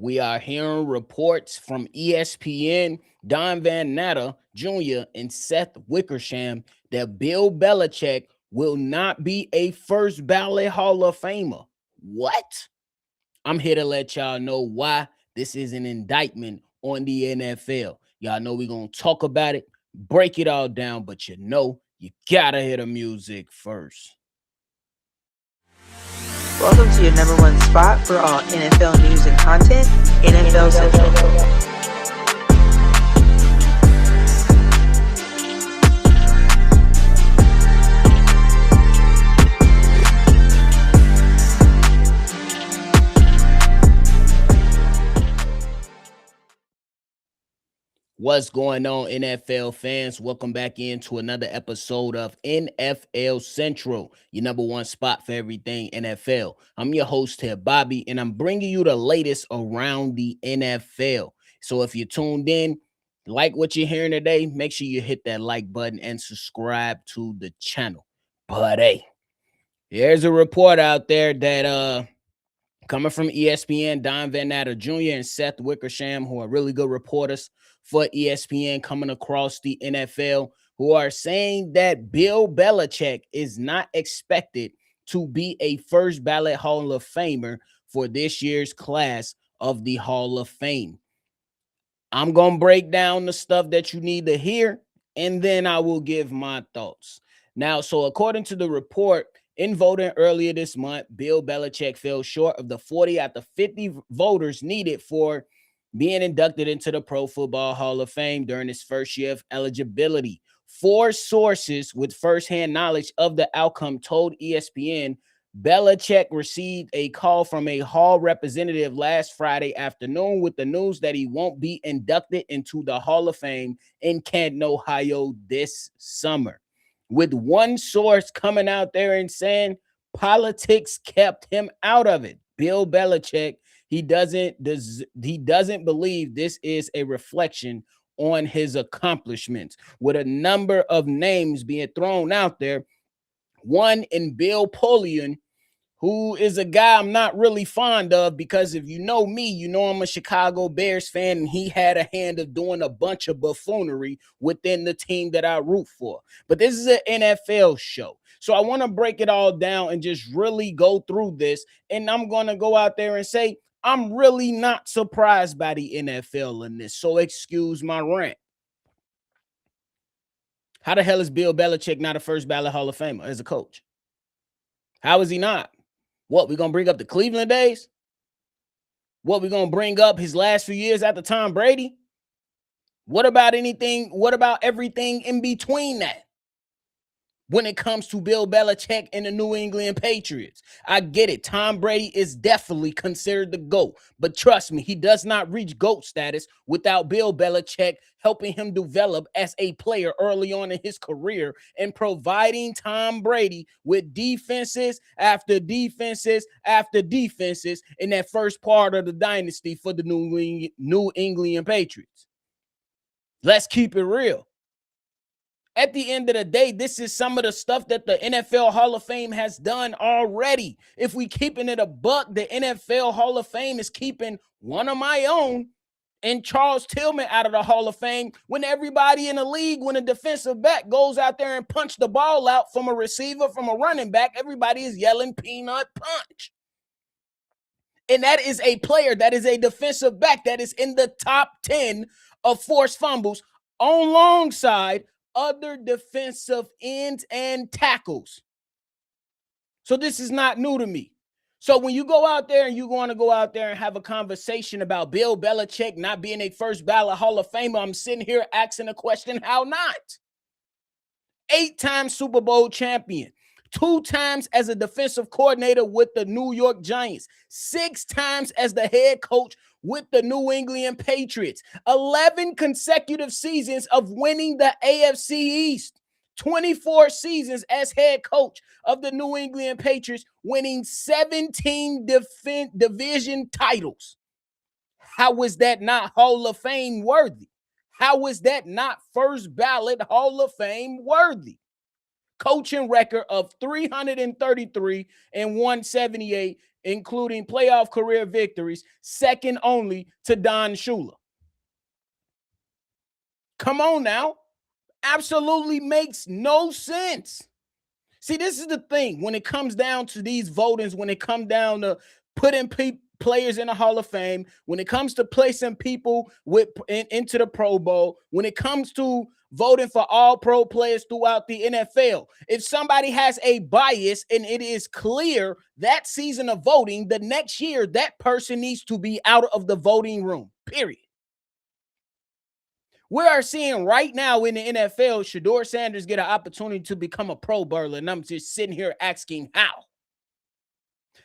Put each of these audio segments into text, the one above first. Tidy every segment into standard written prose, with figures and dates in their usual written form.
We are hearing reports from ESPN, Don Van Natta Jr., and Seth Wickersham that Bill Belichick will not be a first ballot Hall of Famer. What? I'm here to let y'all know why this is an indictment on the NFL. Y'all know we're going to talk about it, break it all down, but you gotta hear the music first. Welcome to your number one spot for all NFL news and content, NFL Central. What's going on, NFL fans? Welcome back into another episode of NFL Central, your number one spot for everything NFL. I'm your host here, Bobby, and I'm bringing you the latest around the NFL. So if you're tuned in, like what you're hearing today, make sure you hit that like button and subscribe to the channel. But hey, there's a report out there that coming from ESPN, Don Van Natta Jr. and Seth Wickersham, who are really good reporters for ESPN coming across the NFL, who are saying that Bill Belichick is not expected to be a first ballot Hall of Famer for this year's class of the Hall of Fame. I'm going to break down the stuff that you need to hear, and then I will give my thoughts. Now, so according to the report, in voting earlier this month, Bill Belichick fell short of the 40 out of 50 voters needed for being inducted into the Pro Football Hall of Fame during his first year of eligibility. 4 sources with firsthand knowledge of the outcome told ESPN Belichick received a call from a Hall representative last Friday afternoon with the news that he won't be inducted into the Hall of Fame in Canton, Ohio this summer. With one source coming out there and saying politics kept him out of it. Bill Belichick, he doesn't believe this is a reflection on his accomplishments. With a number of names being thrown out there, one in Bill Polian, who is a guy I'm not really fond of, because if you know me, you know I'm a Chicago Bears fan, and he had a hand of doing a bunch of buffoonery within the team that I root for. But this is an NFL show, so I want to break it all down and just really go through this, and I'm going to go out there and say I'm really not surprised by the NFL in this, so excuse my rant. How the hell is Bill Belichick not a first ballot Hall of Famer as a coach? How is he not? What, we going to bring up the Cleveland days? What, we going to bring up his last few years after Tom Brady? What about anything? What about everything in between that? When it comes to Bill Belichick and the New England Patriots, I get it. Tom Brady is definitely considered the GOAT. But trust me, he does not reach GOAT status without Bill Belichick helping him develop as a player early on in his career and providing Tom Brady with defenses after defenses after defenses in that first part of the dynasty for the New England Patriots. Let's keep it real. At the end of the day, this is some of the stuff that the NFL Hall of Fame has done already. If we keeping it a buck, the NFL Hall of Fame is keeping one of my own and Charles Tillman out of the Hall of Fame when everybody in the league, when a defensive back goes out there and punch the ball out from a receiver, from a running back, everybody is yelling peanut punch. And that is a player, that is a defensive back that is in the top 10 of forced fumbles alongside other defensive ends and tackles. So this is not new to me. So when you go out there and you want to go out there and have a conversation about Bill Belichick not being a first ballot Hall of Famer, I'm sitting here asking the question, how not? 8-time Super Bowl champion, 2 times as a defensive coordinator with the New York Giants, 6 times as the head coach with the New England Patriots, 11 consecutive seasons of winning the AFC East, 24 seasons as head coach of the New England Patriots, winning 17 division titles. How is that not Hall of Fame worthy? How is that not first ballot Hall of Fame worthy? Coaching record of 333 and 178 including playoff career victories, second only to Don Shula. Come on now. Absolutely makes no sense. See, this is the thing when it comes down to these votings, when it comes down to putting players in the Hall of Fame, when it comes to placing people into the Pro Bowl, when it comes to voting for all pro players throughout the NFL. If somebody has a bias and it is clear that season of voting, the next year that person needs to be out of the voting room, period. We are seeing right now in the NFL, Shedeur Sanders get an opportunity to become a Pro Bowler, and I'm just sitting here asking how.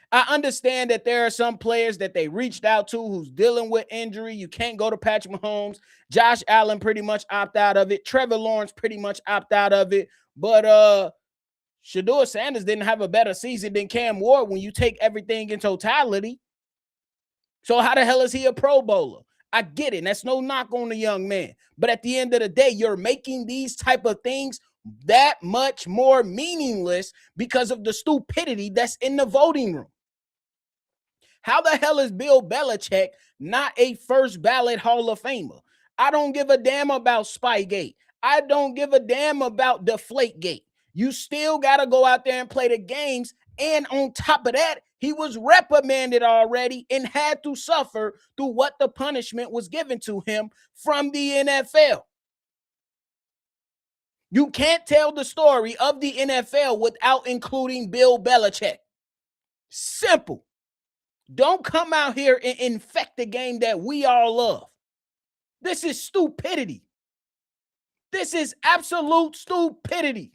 I understand that there are some players that they reached out to who's dealing with injury. You can't go to Patrick Mahomes. Josh Allen pretty much opt out of it. Trevor Lawrence pretty much opt out of it. But Shedeur Sanders didn't have a better season than Cam Ward when you take everything in totality. So how the hell is he a Pro Bowler? I get it. That's no knock on the young man. But at the end of the day, you're making these type of things that much more meaningless because of the stupidity that's in the voting room. How the hell is Bill Belichick not a first ballot Hall of Famer? I don't give a damn about Spygate. I don't give a damn about Deflategate. You still got to go out there and play the games. And on top of that, he was reprimanded already and had to suffer through what the punishment was given to him from the NFL. You can't tell the story of the NFL without including Bill Belichick. Simple. Don't come out here and infect the game that we all love. This is stupidity. This is absolute stupidity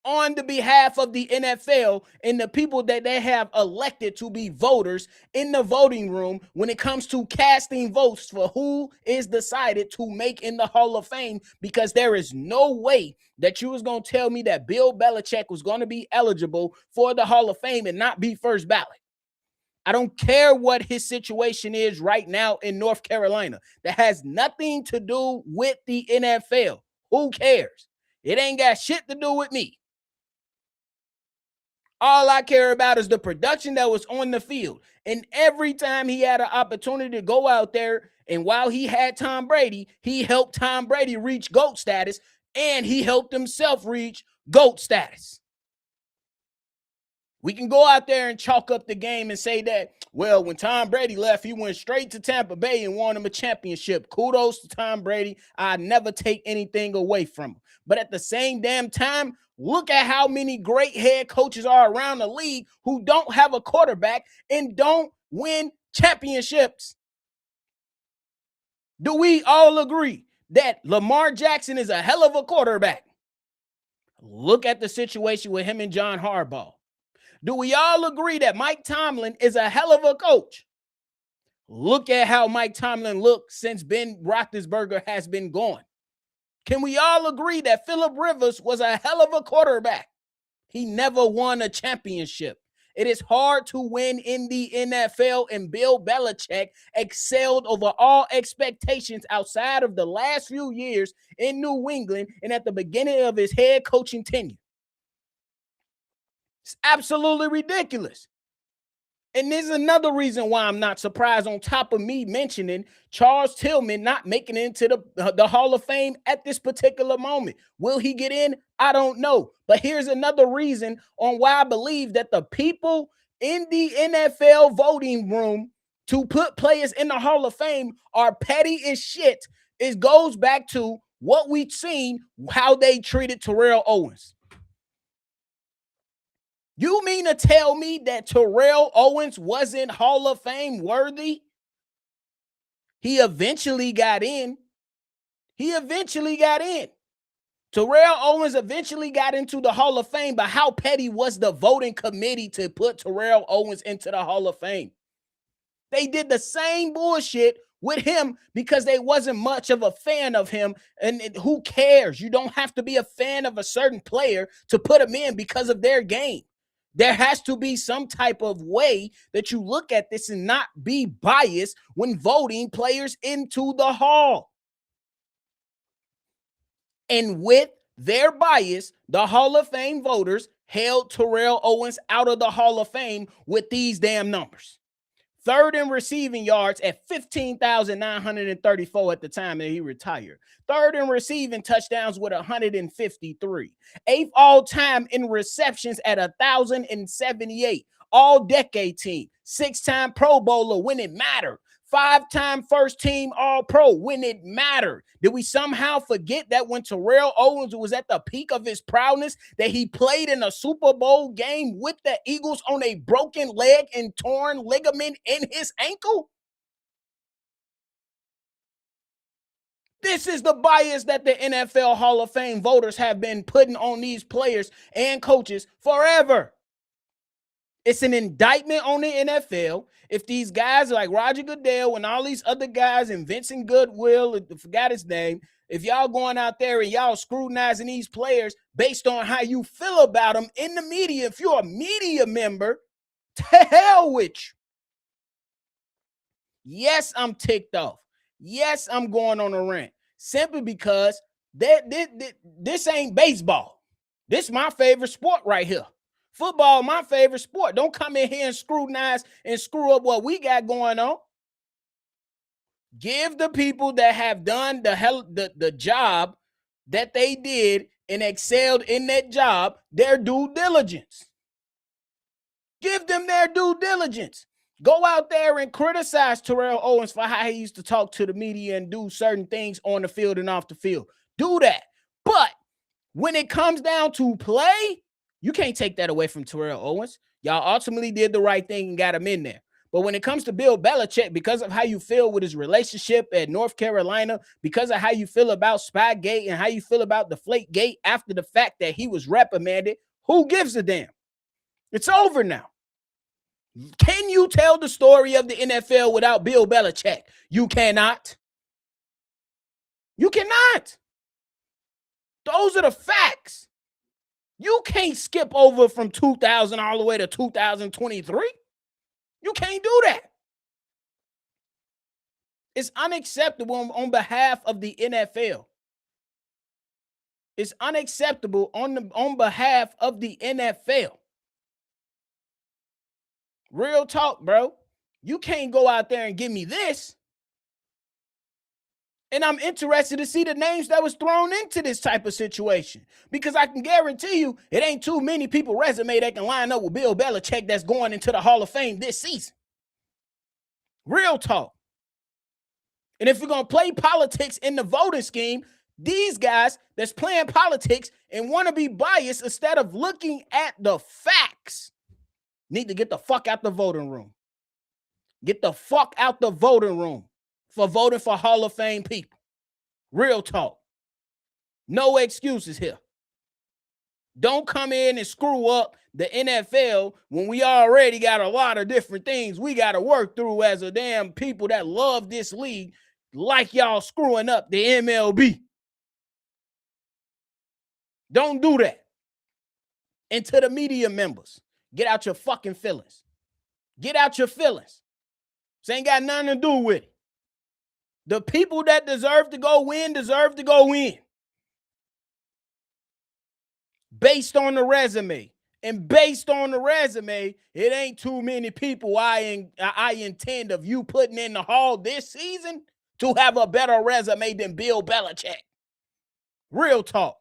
on the behalf of the NFL and the people that they have elected to be voters in the voting room when it comes to casting votes for who is decided to make in the Hall of Fame, because there is no way that you was going to tell me that Bill Belichick was going to be eligible for the Hall of Fame and not be first ballot. I don't care what his situation is right now in North Carolina. That has nothing to do with the NFL. Who cares? It ain't got shit to do with me. All I care about is the production that was on the field. And every time he had an opportunity to go out there, and while he had Tom Brady, he helped Tom Brady reach GOAT status, and he helped himself reach GOAT status. We can go out there and chalk up the game and say that, well, when Tom Brady left, he went straight to Tampa Bay and won him a championship. Kudos to Tom Brady. I never take anything away from him. But at the same damn time, look at how many great head coaches are around the league who don't have a quarterback and don't win championships. Do we all agree that Lamar Jackson is a hell of a quarterback? Look at the situation with him and John Harbaugh. Do we all agree that Mike Tomlin is a hell of a coach? Look at how Mike Tomlin looked since Ben Roethlisberger has been gone. Can we all agree that Phillip Rivers was a hell of a quarterback? He never won a championship. It is hard to win in the NFL, and Bill Belichick excelled over all expectations outside of the last few years in New England and at the beginning of his head coaching tenure. It's absolutely ridiculous. And this is another reason why I'm not surprised, on top of me mentioning Charles Tillman not making it into the Hall of Fame at this particular moment. Will he get in? I don't know. But here's another reason on why I believe that the people in the NFL voting room to put players in the Hall of Fame are petty as shit. It goes back to what we've seen, how they treated Terrell Owens. You mean to tell me that Terrell Owens wasn't Hall of Fame worthy? He eventually got in. Terrell Owens eventually got into the Hall of Fame, but how petty was the voting committee to put Terrell Owens into the Hall of Fame? They did the same bullshit with him because they wasn't much of a fan of him. And who cares? You don't have to be a fan of a certain player to put him in because of their game. There has to be some type of way that you look at this and not be biased when voting players into the Hall. And with their bias, the Hall of Fame voters held Terrell Owens out of the Hall of Fame with these damn numbers. Third in receiving yards at 15,934 at the time that he retired. Third in receiving touchdowns with 153. Eighth all-time in receptions at 1,078. All-decade team. Six-time Pro Bowler when it mattered. Five-time first-team All-Pro when it mattered. Did we somehow forget that when Terrell Owens was at the peak of his proudness, that he played in a Super Bowl game with the Eagles on a broken leg and torn ligament in his ankle? This is the bias that the NFL Hall of Fame voters have been putting on these players and coaches forever. It's an indictment on the NFL. If these guys like Roger Goodell and all these other guys and Vincent Goodwill, I forgot his name, if y'all going out there and y'all scrutinizing these players based on how you feel about them in the media, if you're a media member, to hell with you. Yes, I'm ticked off. Yes, I'm going on a rant. Simply because this ain't baseball. This is my favorite sport right here. Football, my favorite sport. Don't come in here and scrutinize and screw up what we got going on. Give the people that have done the job that they did and excelled in that job their due diligence. Give them their due diligence. Go out there and criticize Terrell Owens for how he used to talk to the media and do certain things on the field and off the field. Do that. But when it comes down to play, you can't take that away from Terrell Owens. Y'all ultimately did the right thing and got him in there. But when it comes to Bill Belichick, because of how you feel with his relationship at North Carolina, because of how you feel about Spygate and how you feel about Deflategate after the fact that he was reprimanded, who gives a damn? It's over now. Can you tell the story of the NFL without Bill Belichick? You cannot. You cannot. Those are the facts. You can't skip over from 2000 all the way to 2023. You can't do that. It's unacceptable on behalf of the NFL. It's unacceptable on behalf of the NFL. Real talk, bro. You can't go out there and give me this. And I'm interested to see the names that was thrown into this type of situation. Because I can guarantee you, it ain't too many people resume that can line up with Bill Belichick that's going into the Hall of Fame this season. Real talk. And if we're going to play politics in the voting scheme, these guys that's playing politics and want to be biased instead of looking at the facts need to get the fuck out the voting room. Get the fuck out the voting room for voting for Hall of Fame people. Real talk. No excuses here. Don't come in and screw up the NFL when we already got a lot of different things we got to work through as a damn people that love this league, like y'all screwing up the MLB. Don't do that. And to the media members, get out your fucking feelings. Get out your feelings. This ain't got nothing to do with it. The people that deserve to go in deserve to go in. Based on the resume. And based on the resume, it ain't too many people I intend of you putting in the hall this season to have a better resume than Bill Belichick. Real talk.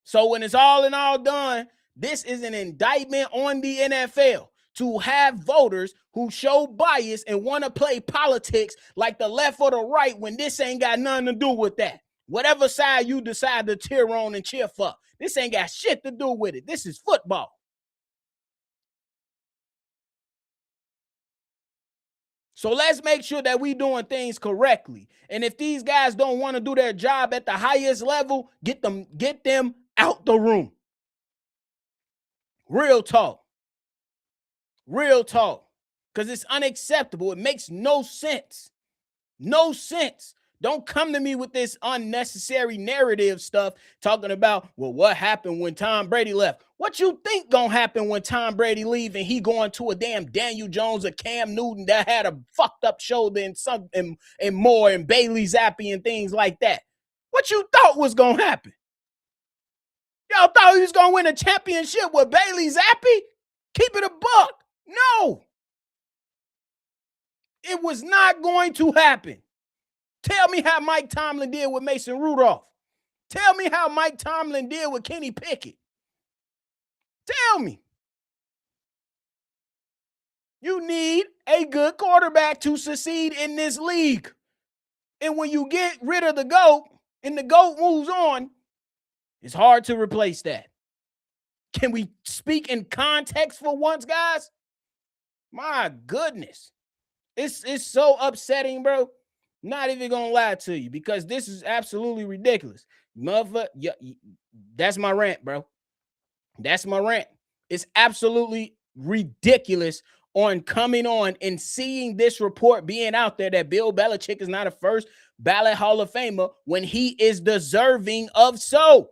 So when it's all in all done, this is an indictment on the NFL to have voters who show bias and want to play politics like the left or the right when this ain't got nothing to do with that. Whatever side you decide to cheer on and cheer for, this ain't got shit to do with it. This is football. So let's make sure that we doing things correctly. And if these guys don't want to do their job at the highest level, get them out the room. Real talk. Real talk. Because it's unacceptable. It makes no sense. No sense. Don't come to me with this unnecessary narrative stuff talking about, well, what happened when Tom Brady left? What you think gonna happen when Tom Brady leave and he going to a damn Daniel Jones or Cam Newton that had a fucked up shoulder and more and Bailey Zappi and things like that? What you thought was gonna happen? Y'all thought he was going to win a championship with Bailey Zappi? Keep it a buck. No. It was not going to happen. Tell me how Mike Tomlin did with Mason Rudolph. Tell me how Mike Tomlin did with Kenny Pickett. Tell me. You need a good quarterback to succeed in this league. And when you get rid of the GOAT and the GOAT moves on, it's hard to replace that. Can we speak in context for once, guys? My goodness. It's so upsetting, bro. Not even gonna lie to you, because this is absolutely ridiculous. Mother, yeah, that's my rant, bro. That's my rant. It's absolutely ridiculous on coming on and seeing this report being out there that Bill Belichick is not a first ballot Hall of Famer when he is deserving of so.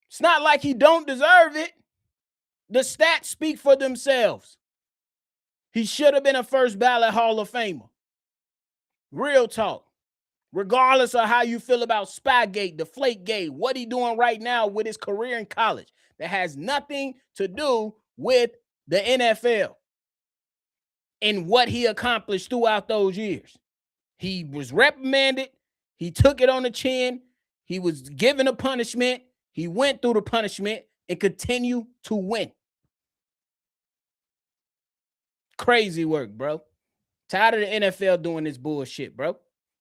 It's not like he don't deserve it. The stats speak for themselves. He should have been a first ballot Hall of Famer. Real talk. Regardless of how you feel about Spygate, Deflategate, what he doing right now with his career in college, that has nothing to do with the NFL and what he accomplished throughout those years. He was reprimanded. He took it on the chin. He was given a punishment. He went through the punishment and continued to win. Crazy work, bro. Tired of the NFL doing this bullshit, bro.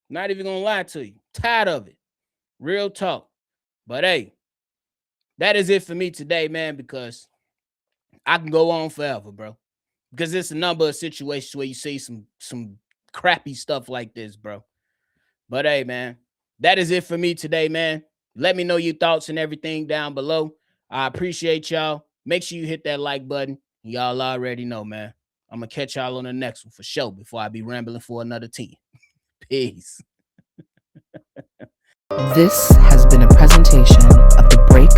Not even gonna lie to you. Tired of it. Real talk. But hey, that is it for me today, man, because I can go on forever, bro. Because it's a number of situations where you see some crappy stuff like this, bro. But hey, man, that is it for me today, man. Let me know your thoughts and everything down below. I appreciate y'all. Make sure you hit that like button. Y'all already know, man. I'm going to catch y'all on the next one for sure before I be rambling for another 10. Peace. This has been a presentation of the Breaks